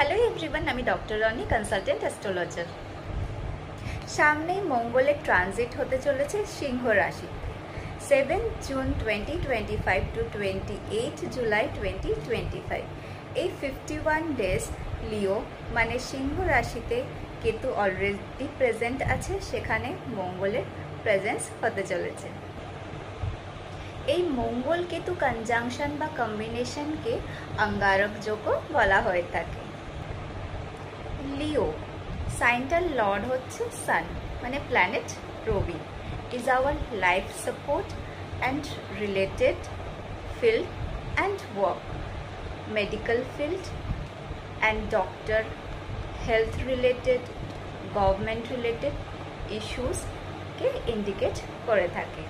Hello everyone, আমি doctor Roni, consultant astrologer. সামনেই মঙ্গলের ট্রানজিট হতে চলেছে সিংহ রাশিতে 7 জুন 2025 টু 28 জুলাই 2025। এই 51 ডেজ লিও মানে সিংহ রাশিতে কেতু অলরেডি প্রেজেন্ট আছে, সেখানে মঙ্গলের প্রেজেন্স হতে চলেছে। এই মঙ্গল কেতু কনজাংশন বা কম্বিনেশনকে অঙ্গারক যোগও বলা হয়ে থাকে। লিও সাইনটার লর্ড হচ্ছে সান মানে প্ল্যানেট রবি। Is our life support and related field and work, medical field and doctor, health related, government related ইস্যুসকে ইন্ডিকেট করে থাকে।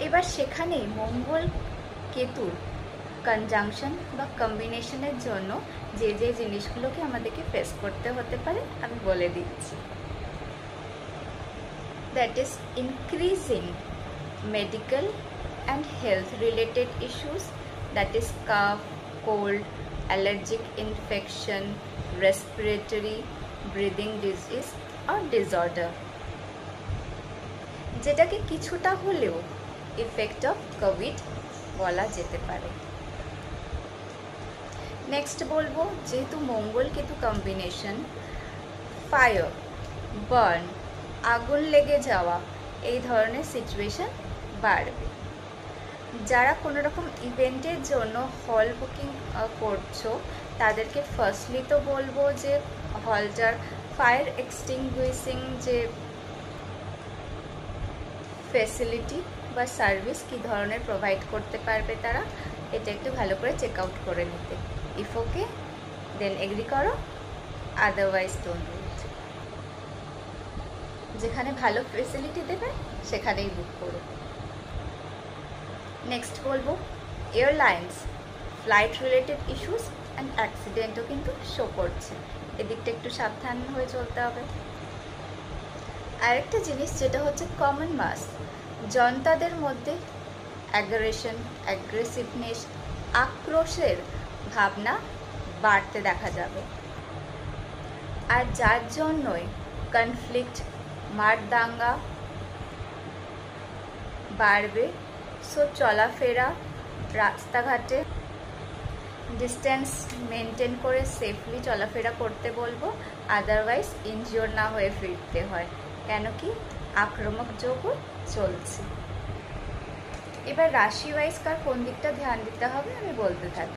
এবার সেখানেই মঙ্গল কেতুর কনজাংশন বা কম্বিনেশনের জন্য যে যে জিনিসগুলোকে আমাদেরকে ফেস করতে হতে পারে আমি বলে দিচ্ছি। That is increasing medical and health related issues, that is cough, cold, allergic infection, respiratory, breathing disease আর ডিসঅর্ডার, যেটাকে কিছুটা হলেও ইফেক্ট অফ কোভিড বলা যেতে পারে। নেক্সট বলবো, যেহেতু মঙ্গল কেতু কম্বিনেশন, ফায়ার, বার্ন, আগুন লেগে যাওয়া, এই ধরনের সিচুয়েশন বাড়বে। যারা কোনো রকম ইভেন্টের জন্য হল বুকিং করছো তাদেরকে ফার্স্টলি তো বলবো যে হলটার ফায়ার এক্সটিংগুইশিং যে ফেসিলিটি বা সার্ভিস কী ধরনের প্রোভাইড করতে পারবে তারা, এটা একটু ভালো করে চেক আউট করে নিতে। ইফ ওকে দেন এগ্রি করো, আদারওয়াইজ ডোন্ট ডু ইট। যেখানে ভালো ফেসিলিটি দেবে সেখানেই বুক করো। নেক্সট বলবো, airlines flight related issues and অ্যাক্সিডেন্টও কিন্তু শো করছে, এদিকটা একটু সাবধান হয়ে চলতে হবে। আরেকটা জিনিস যেটা হচ্ছে কমন মাস, জনতাদের মধ্যে অ্যাগ্রেসিভনেস, আক্রোশের ভাবনা বাড়তে দেখা যাবে। আর যার জন্যই কনফ্লিক্ট, মারদাঙ্গা বাড়বে। সো চলাফেরা, রাস্তাঘাটে ডিস্টেন্স মেনটেন করে সেফলি চলাফেরা করতে বলবো, আদারওয়াইজ ইনজিওর না হয়ে ফিরতে হয়, কেন কি আক্রমক যোগও চলছে। এবার রাশি ওয়াইজ কার কোন দিকটা ধ্যান দিতে হবে আমি বলতে থাকি।